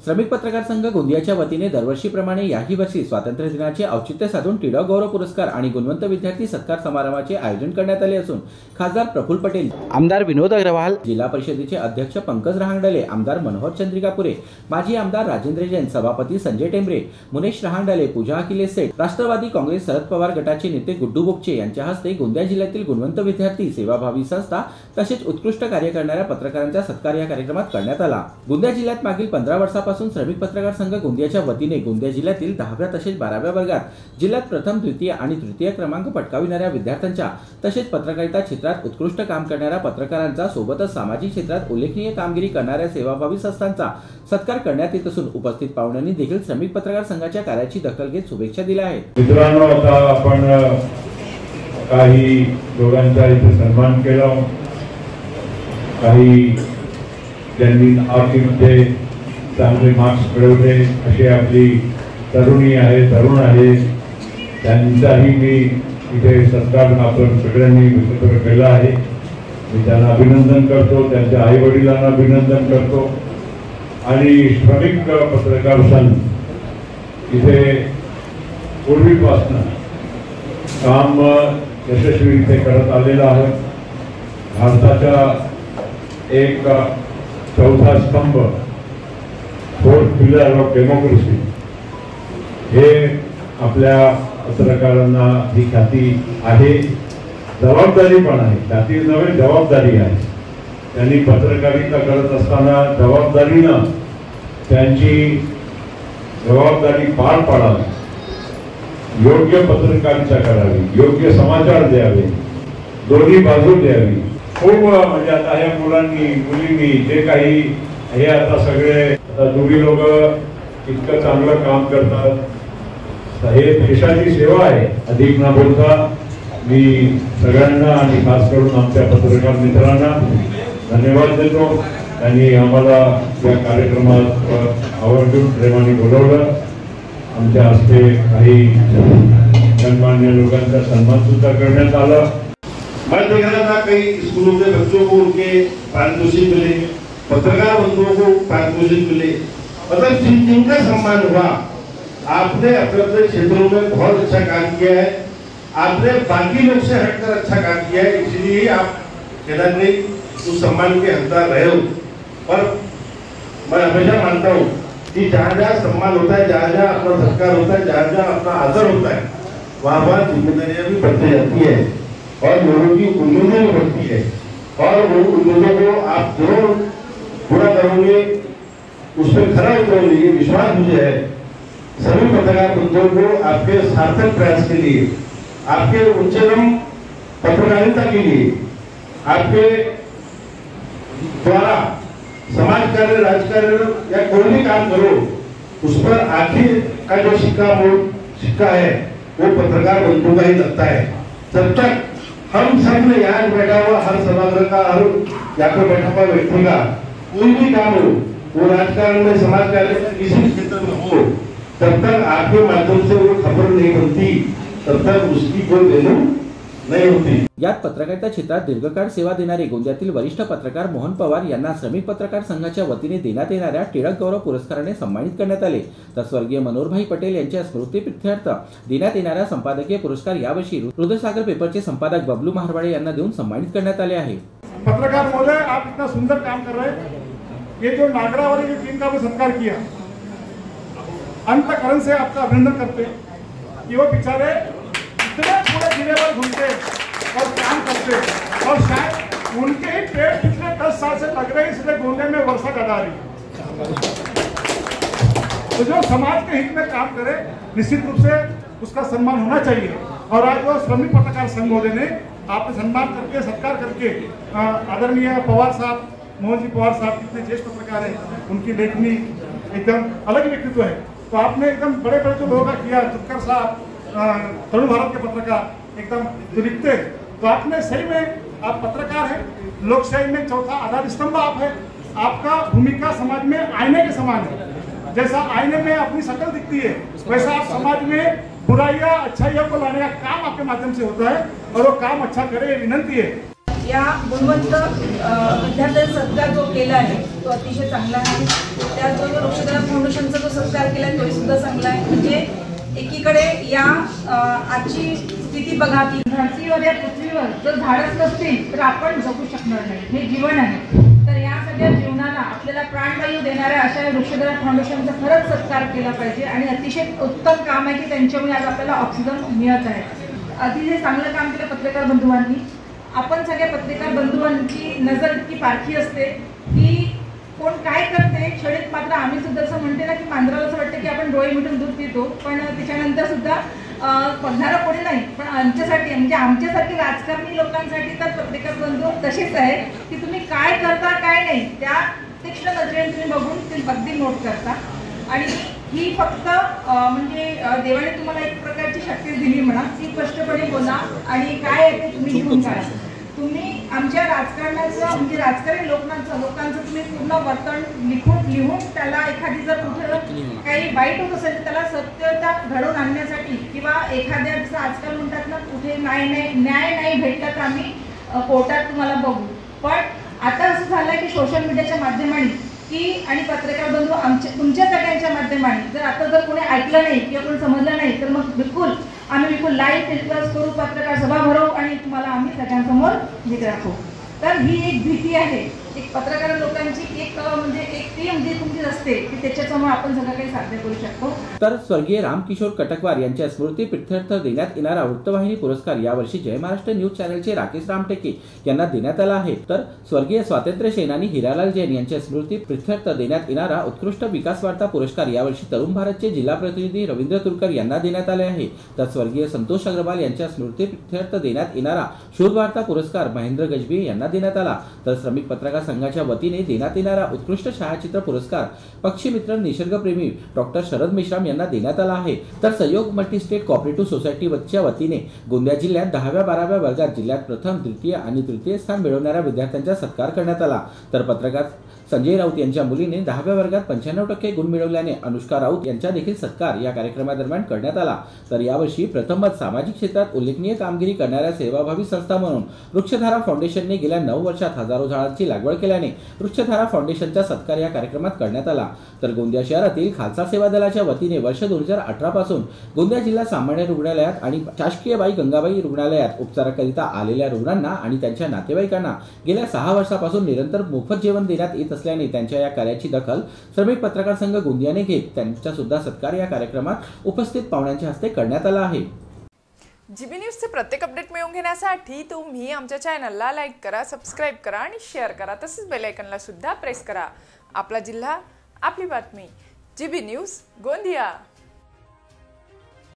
श्रमिक पत्रकार संघ गोंदियाच्या वतीने दरवर्षीप्रमाणे याही वर्षी स्वातंत्र्य दिनाचे औचित्य साधून टिळक गौरव पुरस्कार आणि गुणवंत विद्यार्थी सत्कार समारंभाचे आयोजन करण्यात आले असून खासदार प्रफुल्ल पटेल, आमदार विनोद अग्रवाल, जिल्हा परिषदेचे अध्यक्ष पंकज रहांगडले, आमदार मनोहर चंद्रिकापुरे, माजी आमदार राजेंद्र जैन, सभापती संजय टेंबरे, मुनेश रहांगडले, पूजा अखिलेश सेठ, राष्ट्रवादी काँग्रेस शरद पवार गटाचे नेते गुड्डू बोगचे यांच्या हस्ते गोंदिया जिल्ह्यातील गुणवंत विद्यार्थी, सेवाभावी संस्था तसेच उत्कृष्ट कार्य करणाऱ्या पत्रकारांचा सत्कार या कार्यक्रमात करण्यात आला। गोंदिया जिल्ह्यात मागील 15 वर्षापासून श्रमिक पत्रकार संघ गोंदियाच्या वतीने गोंदिया जिल्ह्यातील 10व्या तसेच 12व्या वर्गात जिल्ह्यात प्रथम, द्वितीय आणि तृतीय क्रमांक पटकाविणाऱ्या विद्यार्थ्यांच्या तसेच पत्रकारिता क्षेत्रात उत्कृष्ट काम करणाऱ्या पत्रकारांचा सोबतच सामाजिक क्षेत्रात उल्लेखनीय कामगिरी करणाऱ्या सेवाभावी संस्थांचा सत्कार करण्यात येत असून उपस्थित पाहुण्यांनी देखील श्रमिक पत्रकार संघाच्या कार्याची दखल घेत शुभेच्छा दिल्या आहेत। मित्रांनो, आता आपण काही लोकांचा इथे सन्मान केला, काही ज्यांनी आर्थिकमध्ये चांगले मार्क्स मिळवले अशी आपली तरुणी आहे, तरुण आहे, त्यांचाही मी इथे सत्कार आपण सगळ्यांनी एकत्र केला आहे। मी त्यांना अभिनंदन करतो, त्यांच्या आई वडिलांना अभिनंदन करतो आणि श्रमिक पत्रकार संघ इथे पूर्वीपासून काम यशस्वीरित्या करत आलेलं आहे। भारताचा एक चौथा स्तंभ, फोर्थ पिलर ऑफ डेमोक्रेसी, हे आपल्या पत्रकारांना ही ख्याती आहे, जबाबदारी पण आहे। ख्याती नव्हे, जबाबदारी आहे। त्यांनी पत्रकारिता करत असताना जबाबदारीनं त्यांची जबाबदारी पार पाडावी, योग्य पत्रकारिता करावी, योग्य समाचार द्यावे, दोन्ही बाजू द्यावी। खूप म्हणजे आता ह्या मुलींनी जे काही हे आता सगळे दोघी लोक इतकं चांगलं काम करतात, हे देशाची सेवा आहे। अधिक न बोलता मी सगळ्यांना आणि खास करून आमच्या पत्रकार मित्रांना धन्यवाद देतो। त्यांनी आम्हाला या कार्यक्रमात आवर्जून प्रेमाने बोलवलं। आमच्या हस्ते काही गणमान्य लोकांचा सन्मान सुद्धा करण्यात आला। मैं देख रहा था कई स्कूलों के बच्चों को उनके पारितोषिक मिले, पत्रकार बंधुओं को पारितोषिक मिले, मतलब जिनका सम्मान हुआ। आपने अपने अपने क्षेत्रों में बहुत अच्छा काम किया है, आपने बाकी लोग से हटकर अच्छा काम किया है, इसलिए आप केदारनी उस सम्मान के हकदार रहे हो। और मैं हमेशा मानता हूँ कि जहाँ जहाँ सम्मान होता है, जहाँ जहाँ अपना सत्कार होता है, जहाँ जहाँ अपना आदर होता है, वहाँ वहाँ जिम्मेदारियाँ भी बढ़ती जाती है और लोगों की उम्मीदें भी बढ़ती है। और वो उम्मीदों को आप जरूर पूरा करोगे, उस पर खरा उतरोगे, ये विश्वास मुझे है। सभी पत्रकार बंधुओं को आपके सार्थक प्रयास के लिए, आपके उच्चतम पत्रकारिता के लिए, आपके द्वारा समाज कार्य, राजकार्य या कोई भी काम करो, उस पर आखिर का जो सिक्का है वो पत्रकार बंधुओं का ही लगता है। जब तक हम सब ने यहाँ बैठा हुआ हर सभागृह का, हर यहाँ पर बैठा हुआ व्यक्ति का कोई भी काम हो, वो राजकारण में, समाज कार्य में, किसी भी क्षेत्र में हो, तब तक आपके माध्यम से वो खबर नहीं बनती, तब तक उसकी कोई वैल्यू नहीं होती। यात पत्रकारिता क्षेत्रात दीर्घकाळ सेवा देणारे गोंदियातील वरिष्ठ पत्रकार मोहन पवार यांना श्रमिक पत्रकार संघाच्या वतीने देण्यात येणाऱ्या टिळक गौरव पुरस्काराने सन्मानित करण्यात आले। तर स्वर्गीय मनोहरभाई पटेल यांच्या स्मृतीप्रित्यर्थ देण्यात येणारा संपादकीय पुरस्कार यावर्षी हृदयसागर पेपरचे संपादक बबलू महारवाडे यांना देऊन सन्मानित करण्यात आले आहे। पत्रकार महोदय, आप इतना सुंदर काम कर रहे हैं। ये जो नागरावली की टीम का भी सत्कार किया, अंतःकरण से आपका अभिनंदन करते हैं कि वो बेचारे इतने पूरे जिले पर घूमते और काम करते, और शायद उनके ही पेड़ पिछले 10 साल से लग रहे, इसलिए गोंदिया में वर्षा ज्यादा आ रही है। तो जो समाज के हित में काम करे, निश्चित रूप से उसका सम्मान होना चाहिए। और आज वो श्रमिक पत्रकार संघ महोदय ने आपने सम्मान करके, सत्कार करके, आदरणीय पवार साहब, मोहन जी पवार साहब कितने ज्येष्ठ पत्रकार हैं, उनकी लेखनी एकदम अलग व्यक्तित्व है। तो आपने एकदम बड़े बड़े जो लोगों का किया, चुटकर साहब, तरुण भारत के पत्रकार एकदम जो लिखते, तो आपने सही में आप पत्रकार हैं, लोकशाही में चौथा आधार स्तंभ आप है। आपका भूमिका समाज में आईने के समान है। जैसा आईने में अपनी शक्ल दिखती है, वैसा आप समाज में बुराइयां अच्छाइयों को लाने का काम आपके माध्यम से होता है, और वो काम अच्छा करे, विनंती है। या गुणवंत विद्यार्थ्यांचा सत्कार जो केला आहे तो अतिशय चांगला आहे। त्याचबरोबर वृक्षधारा फाउंडेशनचा जो सत्कार केला तोही सुद्धा चांगला आहे. म्हणजे एकीकडे या आजची स्थिती बघा की धरतीवर या पृथ्वीवर जर झाडच नसतील तर आपण जगू शकणार नाही. हे जीवन आहे. तर या सगळ्या जीवनाला आपल्याला प्राणवायू देणाऱ्या अशा वृक्षधारा फाउंडेशनचा खरंच सत्कार केला पाहिजे आणि अतिशय उत्तम काम आहे की त्यांच्यामुळे आज आपल्याला ऑक्सिजन मिळत आहे. अतिशय चांगलं काम केलं पत्रकार बंधुवांनी. आपण सगळ्या पत्रकार बंधुवांची नजर इतकी पारखी असते की कोण काय करते क्षणिक मात्र आम्ही सुद्धा असं म्हणते ना की मांजराला असं वाटतं की आपण डोळे मिटून दूध पितो, पण त्याच्यानंतर सुद्धा बघणारं कोणी नाही. पण आमच्यासाठी म्हणजे आमच्यासारखे राजकारणी लोकांसाठी तर पत्रकार बंधू तसेच आहे की तुम्ही काय करता काय नाही त्या तीक्ष्ण नजरेने तुम्ही बघून ते अगदी नोट करता. आणि ही फक्त म्हणजे देवाने तुम्हाला एक प्रकारची शक्ती दिली म्हणा की स्पष्टपणे बोला आणि काय आहे ते तुम्ही घेऊन काढा. तुम्ही आमच्या राजकारणाचं म्हणजे राजकारणी लोकांचं तुम्ही पूर्ण वर्तन लिहून त्याला एखादी जर कुठे काही वाईट होत असेल तर त्याला सत्यता घडवून आणण्यासाठी किंवा एखाद्या जसं आजकाल म्हणतात ना कुठे न्याय नाही भेटला तर आम्ही कोर्टात तुम्हाला बघू. पण आता असं झालं की सोशल मीडियाच्या माध्यमाने की आणि पत्रकार बंधू तुमच्या सगळ्यांच्या माध्यमाने जर आता जर कोणी ऐकलं नाही किंवा कोणी समजलं नाही तर मग आम्ही बिलकुल लाईव्ह टेलिकास्ट करू, पत्रकार सभा भरवू आणि तुम्हाला आम्ही सगळ्यांसमोर दाखवू. तर ही एक भीती आहे एक पत्रकार लोकांची एक म्हणजे एक ती म्हणजे तुमची असते की त्याच्यासमोर आपण सगळं काही साध्य करू शकतो. तर स्वर्गीय रामकिशोर कटकवार यांच्या स्मृती प्रित्यर्थ देण्यात येणारा वृत्तवाहिनी पुरस्कार यावर्षी जय महाराष्ट्र न्यूज चॅनलचे राकेश रामटेके यांना देण्यात आला आहे. तर स्वर्गीय स्वातंत्र्य सेनानी हिरालाल जैन यांच्या स्मृती प्रित्यर्थ देण्यात येणारा उत्कृष्ट विकास वार्ता पुरस्कार यावर्षी तरुण भारतचे जिल्हा प्रतिनिधी रवींद्र तुरकर यांना देण्यात आले आहे. तर स्वर्गीय संतोष अग्रवाल यांच्या स्मृती प्रित्यर्थ देण्यात येणारा शोध वार्ता पुरस्कार महेंद्र गजबी यांना देण्यात आला. तर श्रमिक पत्रकार संघाच्या वतीने देण्यात येणारा उत्कृष्ट छायाचित्र पुरस्कार पक्षी मित्र निसर्गप्रेमी डॉक्टर शरद मेश्राम यांना देण्यात आला आहे. तर सहयोग मल्टीस्टेट कोऑपरेटिव्ह सोसायटीच्या वतीने गोंदिया जिल्ह्यात 10व्या-12व्या वर्गात जिल्ह्यात प्रथम, द्वितीय आणि तृतीय स्थान मिळवणाऱ्या विद्यार्थ्यांचा सत्कार करण्यात आला. तर पत्रकार संजय राऊत यांच्या मुलीने 10व्या वर्गात 95% गुण मिळवल्याने अनुष्का राऊत यांचा देखील सत्कार या कार्यक्रमादरम्यान करण्यात आला. तर यावर्षी प्रथमच सामाजिक क्षेत्रात उल्लेखनीय कामगिरी करणाऱ्या सेवाभावी संस्था म्हणून वृक्षधारा फाउंडेशनने गेल्या 9 वर्षात हजारो झाडांची लागवड केल्याने वृक्षधारा फाउंडेशनचा सत्कार या कार्यक्रमात करण्यात आला. तर गोंदिया शहरातील खालसा सेवा दलाच्या वतीने वर्ष 2018 पासून गोंदिया जिल्हा सामान्य रुग्णालयात आणि शासकीय बाई गंगाबाई रुग्णालयात उपचाराकरिता आलेल्या रुग्णांना आणि त्यांच्या नातेवाईकांना गेल्या 6 वर्षापासून निरंतर मोफत जेवण देण्यात येत असल्याने त्यांच्या या कार्याची दखल श्रमिक पत्रकार संघ गोंदियाने घेत त्यांचा सुद्धा सत्कार या कार्यक्रमात उपस्थित पाहुण्यांच्या हस्ते करण्यात आला आहे. जीबी न्यूजचे प्रत्येक अपडेट मिळवून घेण्यासाठी तुम्ही आमच्या चॅनलला लाईक करा, सबस्क्राईब करा आणि शेअर करा. तसेच बेल आयकॉनला सुद्धा प्रेस करा. आपला जिल्हा, आपली बातमी. GB news Gondia.